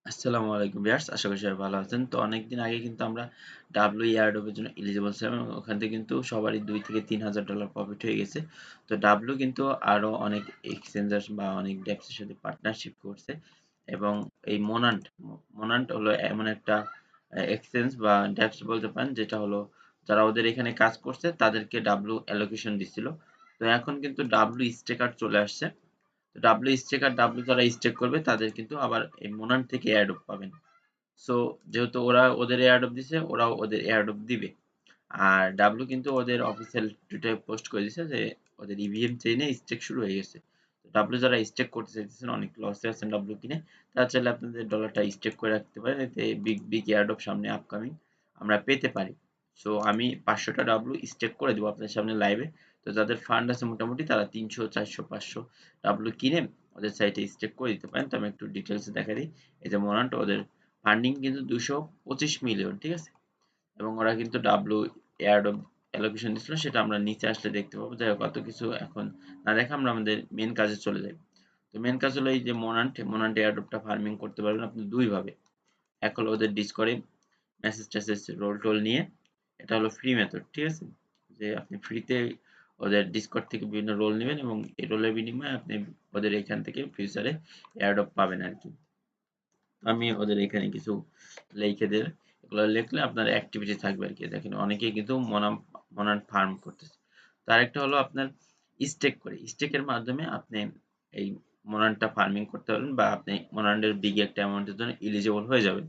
আসসালামু আলাইকুম ভিউয়ার্স, আশা করি সবাই ভালো আছেন। তো অনেকদিন আগে কিন্তু আমরা ডাব্লিউ এয়ারড্রপ এর জন্য এলিজিবল ছিলাম এবং ওখান থেকে কিন্তু সবারই $2,000 থেকে $3,000 প্রফিট হয়ে গেছে। তো ডাব্লিউ কিন্তু আরো অনেক এক্সচেঞ্জার বা অনেক ডেক্স এর সাথে পার্টনারশিপ করছে এবং এই মোনান্ট হলো এমন একটা এক্সচেঞ্জ বা ডেক্স বলতে পারেন, যেটা হলো যারা ওদের এখানে কাজ করছে তাদেরকে ডাব্লিউ অ্যালোকেশন দিছিল। তো এখন কিন্তু ডাব্লিউ স্টেকার চলে আসছে। ডাব্লিউ স্টেক আর ডাব্লিউ যারা স্টেক করবে তাদের কিন্তু আবার এই মোনান্ট থেকে এয়ারড্রপ পাবেন। সো যেহেতু ওরা ওদের এয়ারড্রপ দিছে, ওরাও ওদের এয়ারড্রপ দিবে। আর ডাব্লিউ কিন্তু ওদের অফিসিয়াল টুইটারে পোস্ট করে দিছে যে ওদের ইভিএম চেইনে স্টেক শুরু হয়ে গেছে। ডাব্লিউ যারা স্টেক করতে চাইতেছেন, অনেক লসে আছেন ডাব্লিউ কিনে, তারা চাইলে আপনাদের ডলারটা স্টেক করে রাখতে পারেন। এতে বিগ বিগ এয়ারড্রপ সামনে আপকামিং আমরা পেতে পারি। সো আমি 500টা ডাব্লিউ স্টেক করে দেবো আপনাদের সামনে লাইভে। তো যাদের ফান্ড আছে মোটামুটি তারা 300 400 500 ডাব্লিউ কিনে ওদের সাইটে স্টেক করে দিতে পারেন। তো আমি একটু ডিটেলসে দেখা দিই। এই যে মোনান্ট, ওদের ফান্ডিং কিন্তু 225 মিলিয়ন, ঠিক আছে? এবং ওরা কিন্তু ডাব্লিউ এয়ারড্রপ অ্যালোকেশন দিছিল, সেটা আমরা নিচে আসলে দেখতে পাবো। যাই হোক, কত কিছু এখন না দেখে আমরা আমাদের মেন কাজে চলে যাই। তো মেন কাজ হলো এই যে মোনান্ট এয়ারড্রপটা ফার্মিং করতে পারবেন আপনি দুই ভাবে। এক হলো ওদের ডিসকর্ডে মেসেজ টেসেজ রোল টোল নিয়ে, এটা হলো ফ্রি মেথড, ঠিক আছে? যে আপনি ফ্রিতে ওদের ডিসকর্ড থেকে বিভিন্ন রোল নেবেন এবং এই রোলের বিনিময়ে আপনি ওদের এখান থেকে ফিউচারে এয়ারড্রপ পাবেন আর কি। আমি ওদের এখানে কিছু লিখে দেব। এগুলো লিখলে আপনার অ্যাক্টিভিটি থাকবে আর কি। দেখেন অনেকেই কিন্তু মোনান্ট ফার্ম করতেছে। তো আরেকটা হলো আপনার স্টেক করে। স্টেকের মাধ্যমে আপনি এই মোনান্টটা ফার্মিং করতে পারবেন বা আপনি মোনান্টের বিগ একটা অ্যামাউন্টের জন্য এলিজিবল হয়ে যাবেন।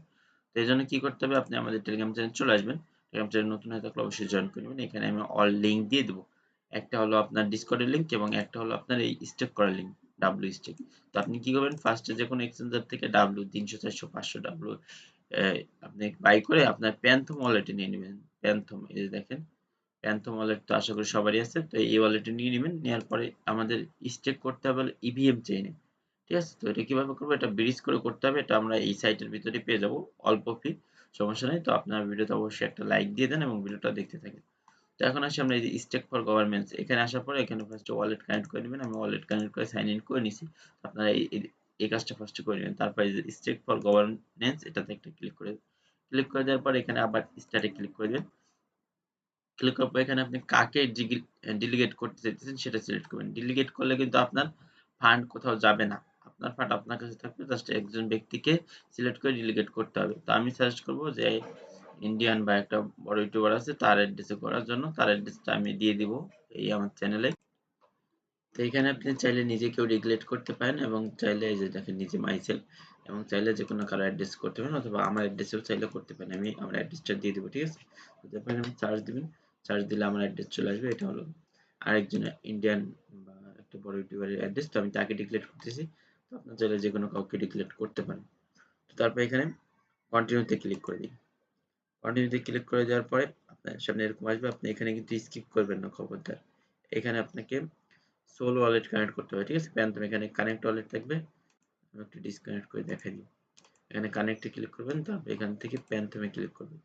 তো এজন্য কি করতে হবে? আপনি আমাদের টেলিগ্রাম চ্যানেলে চলে আসবেন। টেলিগ্রাম চ্যানেল নতুন হয়ে থাকলে অবশ্যই জয়েন করে নেবেন। এখানে আমি অল লিঙ্ক দিয়ে দেবো। একটা হলো আপনার ডিসকর্ডের লিঙ্ক এবং একটা হলো আপনার এই স্টেক করার লিঙ্ক, ডাব্লিউ স্টেক। তো আপনি কি করবেন? ফার্স্টে যেকোনো এক্সচেঞ্জার থেকে ডাব্লিউ 300 400 500 ডাব্লিউ আপনি বাই করে আপনার প্যান্থম ওয়ালেটে নিয়ে নেবেন। প্যান্থম, এই যে দেখেন প্যান্থম ওয়ালেট তো আশা করি সবারই আছে। তো এই ওয়ালেটে নিয়ে নেবেন। নেওয়ার পরে আমাদের স্টেক করতে হবে ইভিএম চেইনে, ঠিক আছে? তো এটা কিভাবে করবো? এটা ব্রিজ করে করতে হবে। এটা আমরা এই সাইটের ভিতরে পেয়ে যাবো, অল্প ফি, সমস্যা নেই। তো আপনার ভিডিওতে অবশ্যই একটা লাইক দিয়ে দেন এবং ভিডিওটা দেখতে থাকেন। তো এখন আসি আমরা এই যে স্টেক ফর গভর্নমেন্টস, এখানে আসার পরে এখানে ফার্স্টে ওয়ালেট কানেক্ট করে নেবেন। আমি ওয়ালেট কানেক্ট করে সাইন ইন করে নিছি। আপনারা এই কাজটা ফার্স্টে করে নেবেন। তারপরে এই যে স্টেক ফর গভর্নেন্স, এটাতে একটা ক্লিক করে দেওয়ার পরে এখানে আবার স্টার্টে ক্লিক করে দেবেন। ক্লিক করার পর এখানে আপনি কাকে ডেলিগেট করতে চাইতেছেন সেটা সিলেক্ট করবেন। ডেলিগেট করলে কিন্তু আপনার ফান্ড কোথাও যাবে না। আপনার ফান্ড আপনার কাছে থাকবে। জাস্ট একজন ব্যক্তিকে সিলেক্ট করে ডেলিগেট করতে হবে। তো আমি সাজেস্ট করব যে ইন্ডিয়ান বা একটা বড় ইউটিউবার আছে, তার অ্যাড্রেসে করার জন্য। তার অ্যাড্রেসটা আমি দিয়ে দিব এই আমার চ্যানেলে। তো এখানে আপনি চাইলে নিজেকেও রেগুলেট করতে পারেন এবং চাইলে এই যে দেখেন নিজে মাইসেলফ, এবং চাইলে যে কোনো কারো অ্যাড্রেস করতে পারেন অথবা আমার অ্যাড্রেসেও চাইলে করতে পারেন। আমি আমার অ্যাড্রেসটা দিয়ে দেবো, ঠিক আছে? তো তারপরে আপনি চার্জ দিবেন। চার্জ দিলে আমার অ্যাড্রেস চলে আসবে। এটা হলো আরেকজন ইন্ডিয়ান বা একটা বড় ইউটিউবারের অ্যাড্রেস। তো আমি তাকে ডিক্লেট করতেছি। তো আপনার চাইলে যে কোনো কাউকে ডিক্লেট করতে পারেন। তো তারপর এখানে কন্টিনিউতে ক্লিক করে দিন। কন্টিনিউতে ক্লিক করে দেওয়ার পরে আপনার সামনে এরকম আসবে। আপনি এখানে কিন্তু স্কিপ করবেন না, খবরদার। এখানে আপনাকে সোল ওয়ালেট কানেক্ট করতে হবে, ঠিক আছে? প্যান্থম এখানে কানেক্ট ওয়ালেট থাকবে। আমি একটু ডিসকানেক্ট করে দেখাই দিই। এখানে কানেক্টে ক্লিক করবেন, তারপর এখান থেকে প্যান্থমে ক্লিক করবেন।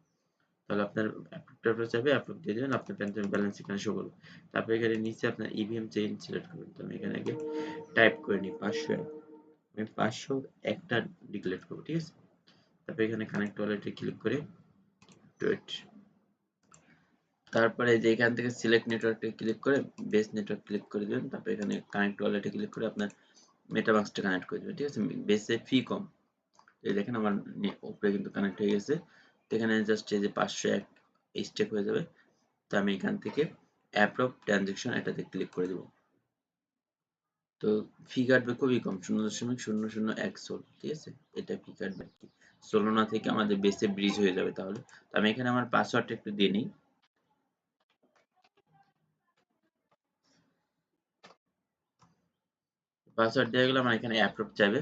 তাহলে আপনার অ্যাপ্রুভ চাইবে, অ্যাপ্রুভ দিয়ে দেবেন। আপনার প্যান্থমের ব্যালেন্স এখানে শো করবে। তারপর এখানে নিচে আপনার ইভিএম চেইন সিলেক্ট করবেন। তো আমি এখানে আগে টাইপ করে নিই 500। আমি 500 একটা ডিক্লেট করবো, ঠিক আছে? তারপর এখানে কানেক্ট ওয়ালেটে ক্লিক করে ওয়েট। তারপরে যে এখান থেকে সিলেক্ট নেটওয়ার্কে ক্লিক করে বেস নেটওয়ার্ক ক্লিক করে দেবেন। তারপর এখানে কানেক্ট ওয়ালেটে ক্লিক করে আপনার মেটামাস্কটা কানেক্ট করে দেবেন, ঠিক আছে? বেসে ফি কম। এই দেখেন আমার উপরে কিন্তু কানেক্ট হয়ে গেছে। তো এখানে জাস্ট এই যে 501 স্টেক হয়ে যাবে। তো আমি এখান থেকে অ্যাপ্রুভ ট্রানজাকশন এটাতে ক্লিক করে দেব। তো ফি কাটবে খুবই কম, 0.001 সোল, ঠিক আছে? এটা ফি কাটবে আর কি। সোলোনা থেকে আমাদের বেসে ব্রিজ হয়ে যাবে তাহলে। তো আমি এখানে আমার পাসওয়ার্ডটা একটু দিয়ে নিই। পাসওয়ার্ড দেওয়া গেলে আমার এখানে অ্যাপ্রুভ চাইবে।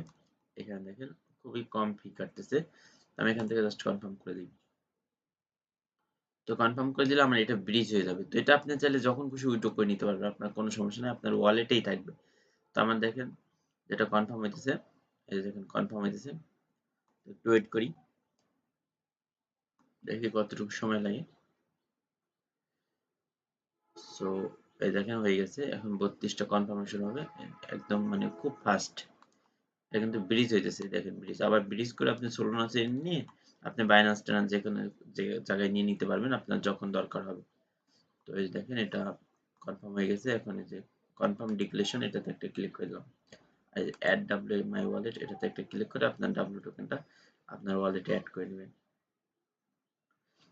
এখানে দেখেন খুবই কম ফি কাটতেছে। আমি এখান থেকে জাস্ট কনফার্ম করে দিই। তো কনফার্ম করে দিলে আমার এটা ব্রিজ হয়ে যাবে। তো এটা আপনি চাইলে যখন খুশি উইথড্র করে নিতে পারবেন। আপনার কোনো সমস্যা নেই, আপনার ওয়ালেটেই থাকবে। তো আমার দেখেন যেটা কনফার্ম হইতেছে, এই যে দেখেন কনফার্ম হইতেছে। একটু ওয়েট করি, দেখি কতটুকু সময় লাগে। সো এই দেখেন হয়ে গেছে। এখন 32টা কনফার্মেশন হবে। একদম মানে খুব ফাস্ট। এটা কিন্তু ব্রিজ হইতেছে, দেখেন ব্রিজ। আবার ব্রিজ করে আপনি সোলানা চেইন নিয়ে আপনি বাইন্যান্স টাইন্যান্স যেকোনো জায়গায় নিয়ে নিতে পারবেন আপনার যখন দরকার হবে। তো এই যে দেখেন এটা কনফার্ম হয়ে গেছে। এখন এই যে কনফার্ম ডিক্লেরেশন, এটাতে একটা ক্লিক করে দিলাম। আর এই যে অ্যাড ডাব্লিউ মাই ওয়ালেট, এটাতে একটা ক্লিক করে আপনার ডাব্লিউ টোকেনটা আপনার ওয়ালেটে অ্যাড করে নেবেন।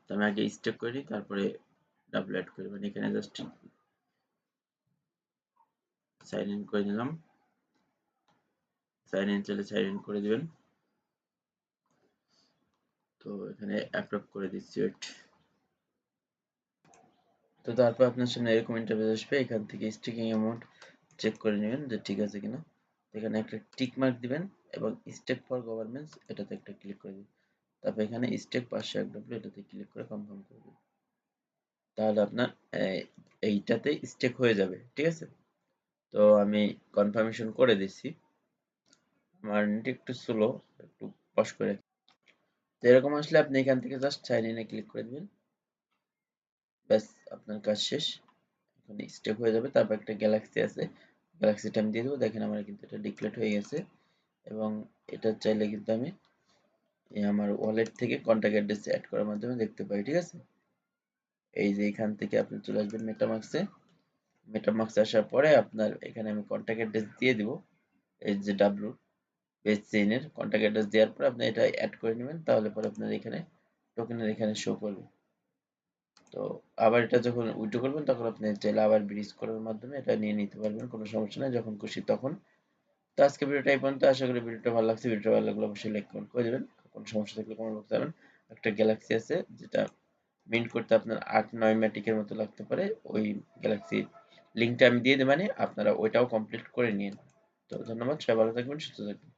তো আমি আগে স্টেক করে নিই, তারপরে ডাব্লিউ অ্যাড করে নেবেন। এখানে জাস্ট সাইন ইন করে নিলাম। সাইন ইন চাইলে সাইন ইন করে দিবেন। তো এখানে অ্যাপ্রুভ করে দিচ্ছি, ওয়েট। তো তারপর আপনার সামনে এরকম ইন্টারফেস আসবে। এখান থেকে স্টেকিং অ্যামাউন্ট চেক করে নেবেন যে ঠিক আছে কিনা। এখানে একটা টিক মার্ক দিবেন এবং স্টেক ফর গভর্নমেন্টস এটাতে একটা ক্লিক করে দিবেন। তারপর এখানে স্টেক 500 ডাব্লিউ এটাতে ক্লিক করে কনফার্ম করে দিবেন। তাহলে আপনার এইটাতে স্টেক হয়ে যাবে, ঠিক আছে। তো আমি কনফার্মেশন করে দিচ্ছি। আমার নেট একটু স্লো, একটু পজ করে। তো এরকম আসলে আপনি এখান থেকে জাস্ট সাইন ইনে ক্লিক করে দিবেন। ব্যাস, আপনার কাজ শেষ। এখন স্টেপ হয়ে যাবে। তারপর একটা গ্যালাক্সি আছে, গ্যালাক্সিটা আমি দিয়ে দেবো। দেখেন আমার কিন্তু এটা ডিক্লেয়ার হয়ে গেছে এবং এটা চাইলে কিন্তু আমি আমার ওয়ালেট থেকে কন্ট্যাক্ট অ্যাড্রেস অ্যাড করার মাধ্যমে দেখতে পাই, ঠিক আছে। এই যে এখান থেকে আপনি চলে আসবেন মেটামাক্সে। মেটামাক্সে আসার পরে আপনার এখানে আমি কন্ট্যাক্ট অ্যাড্রেস দিয়ে দিব। এই যে ডাব্লু বেস চেইনের কন্ট্যাক্ট অ্যাড্রেস দেওয়ার পর আপনি এটা অ্যাড করে নেবেন। তাহলে পরে আপনার এখানে টোকেনের এখানে শো করবে। তো আবার এটা যখন উইথড্র করবেন তখন আপনি চাইলে আবার ব্রিজ করার মাধ্যমে এটা নিয়ে নিতে পারবেন, কোনো সমস্যা নেই, যখন খুশি তখন। তো আজকে ভিডিওটা এই পর্যন্ত। আশা করি ভিডিওটা ভালো লাগছে। ভিডিওটা ভালো লাগলে অবশ্যই লাইক কমেন্ট করে দেবেন। কোনো সমস্যা থাকলে কমেন্ট বক্সে জানাবেন। একটা গ্যালাক্সি আছে যেটা মিন্ট করতে আপনার 8-9 ম্যাটিকের মতো লাগতে পারে। ওই গ্যালাক্সির লিঙ্কটা আমি দিয়ে দেব, মানে আপনারা ওইটাও কমপ্লিট করে নিন। তো ধন্যবাদ, সবাই ভালো থাকবেন, সুস্থ থাকবেন।